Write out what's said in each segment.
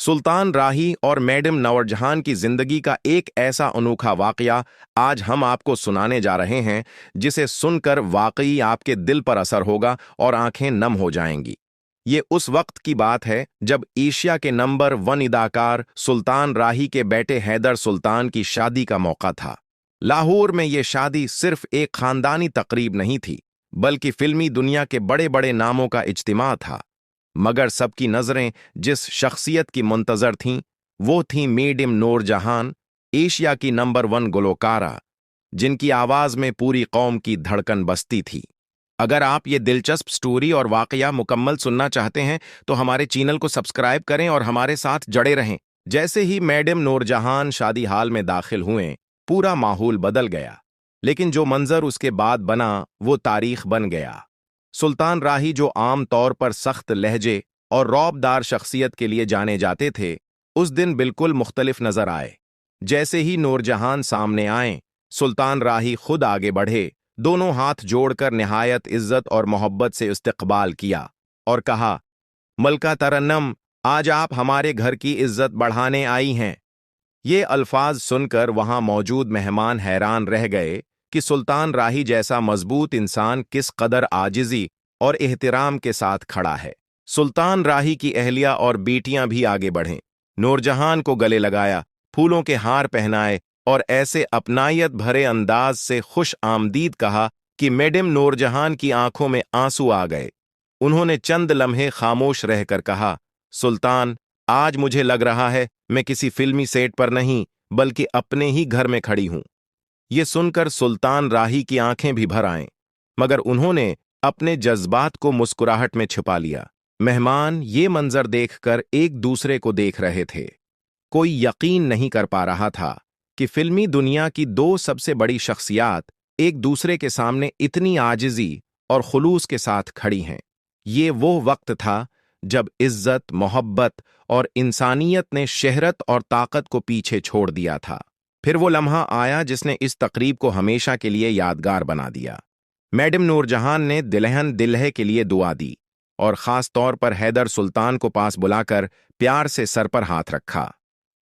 सुल्तान राही और मैडम नौरजहान की जिंदगी का एक ऐसा अनोखा वाकया आज हम आपको सुनाने जा रहे हैं जिसे सुनकर वाकई आपके दिल पर असर होगा और आंखें नम हो जाएंगी। ये उस वक्त की बात है जब एशिया के नंबर 1 अदाकार सुल्तान राही के बेटे हैदर सुल्तान की शादी का मौका था। लाहौर में ये शादी सिर्फ एक खानदानी तकरीब नहीं थी, बल्कि फिल्मी दुनिया के बड़े बड़े नामों का इज्तिमा था। मगर सबकी नजरें जिस शख्सियत की मुंतजर थीं, वो थी मेडम नूरजहान, एशिया की नंबर 1 गुलकारा, जिनकी आवाज में पूरी कौम की धड़कन बसती थी। अगर आप ये दिलचस्प स्टोरी और वाकया मुकम्मल सुनना चाहते हैं तो हमारे चैनल को सब्सक्राइब करें और हमारे साथ जड़े रहें। जैसे ही मैडम नूरजहान शादी हाल में दाखिल हुए, पूरा माहौल बदल गया, लेकिन जो मंजर उसके बाद बना वो तारीख बन गया। सुल्तान राही, जो आम तौर पर सख्त लहजे और रौबदार शख्सियत के लिए जाने जाते थे, उस दिन बिल्कुल मुख्तलिफ नजर आए। जैसे ही नूरजहान सामने आए, सुल्तान राही खुद आगे बढ़े, दोनों हाथ जोड़कर निहायत इज्जत और मोहब्बत से इस्तकबाल किया और कहा, मलका तरन्नम, आज आप हमारे घर की इज्जत बढ़ाने आई हैं। ये अल्फाज सुनकर वहां मौजूद मेहमान हैरान रह गए कि सुल्तान राही जैसा मजबूत इंसान किस कदर आजिजी और एहतराम के साथ खड़ा है। सुल्तान राही की अहलिया और बेटियां भी आगे बढ़ें, नूरजहान को गले लगाया, फूलों के हार पहनाए और ऐसे अपनायत भरे अंदाज से खुश आमदीद कहा कि मैडम नूरजहान की आंखों में आंसू आ गए। उन्होंने चंद लम्हे खामोश रहकर कहा, सुल्तान, आज मुझे लग रहा है मैं किसी फिल्मी सेट पर नहीं बल्कि अपने ही घर में खड़ी हूं। ये सुनकर सुल्तान राही की आंखें भी भर आईं, मगर उन्होंने अपने जज्बात को मुस्कुराहट में छिपा लिया। मेहमान ये मंजर देखकर एक दूसरे को देख रहे थे। कोई यकीन नहीं कर पा रहा था कि फिल्मी दुनिया की दो सबसे बड़ी शख्सियात एक दूसरे के सामने इतनी आजिजी और खुलूस के साथ खड़ी हैं। ये वो वक्त था जब इज्जत, मोहब्बत और इंसानियत ने शहरत और ताकत को पीछे छोड़ दिया था। फिर वो लम्हा आया जिसने इस तकरीब को हमेशा के लिए यादगार बना दिया। मैडम नूरजहान ने दिलहन दिल्हे के लिए दुआ दी और ख़ास तौर पर हैदर सुल्तान को पास बुलाकर प्यार से सर पर हाथ रखा।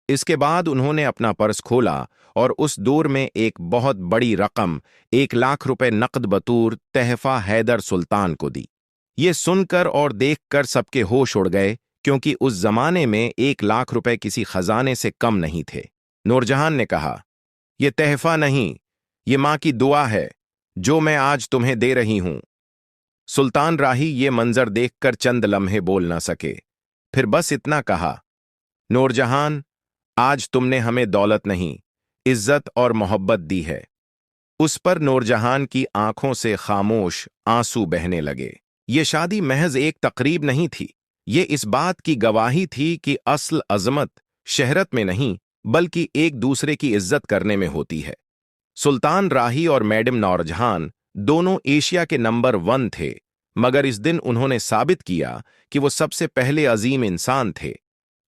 इसके बाद उन्होंने अपना पर्स खोला और उस दौर में एक बहुत बड़ी रकम 1 लाख रुपए नकद बतूर तहफा हैदर सुल्तान को दी। ये सुनकर और देखकर सबके होश उड़ गए, क्योंकि उस जमाने में 1 लाख रुपए किसी खजाने से कम नहीं थे। नूरजहान ने कहा, यह तहफा नहीं, ये मां की दुआ है जो मैं आज तुम्हें दे रही हूं। सुल्तान राही ये मंजर देखकर चंद लम्हे बोल ना सके, फिर बस इतना कहा, नूरजहान, आज तुमने हमें दौलत नहीं, इज्जत और मोहब्बत दी है। उस पर नूरजहान की आंखों से खामोश आंसू बहने लगे। ये शादी महज एक तकरीब नहीं थी, ये इस बात की गवाही थी कि असल अजमत शहरत में नहीं बल्कि एक दूसरे की इज्जत करने में होती है। सुल्तान राही और मैडम नौरजहान दोनों एशिया के नंबर 1 थे, मगर इस दिन उन्होंने साबित किया कि वो सबसे पहले अजीम इंसान थे।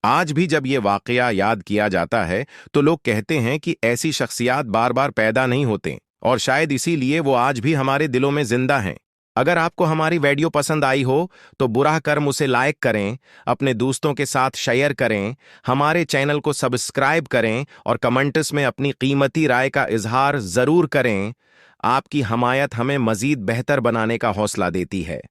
आज भी जब ये वाकया याद किया जाता है तो लोग कहते हैं कि ऐसी शख्सियात बार बार पैदा नहीं होते, और शायद इसीलिए वो आज भी हमारे दिलों में जिंदा हैं। अगर आपको हमारी वीडियो पसंद आई हो तो बुरा कर्म उसे लाइक करें, अपने दोस्तों के साथ शेयर करें, हमारे चैनल को सब्सक्राइब करें और कमेंट्स में अपनी कीमती राय का इजहार जरूर करें। आपकी हमायत हमें मजीद बेहतर बनाने का हौसला देती है।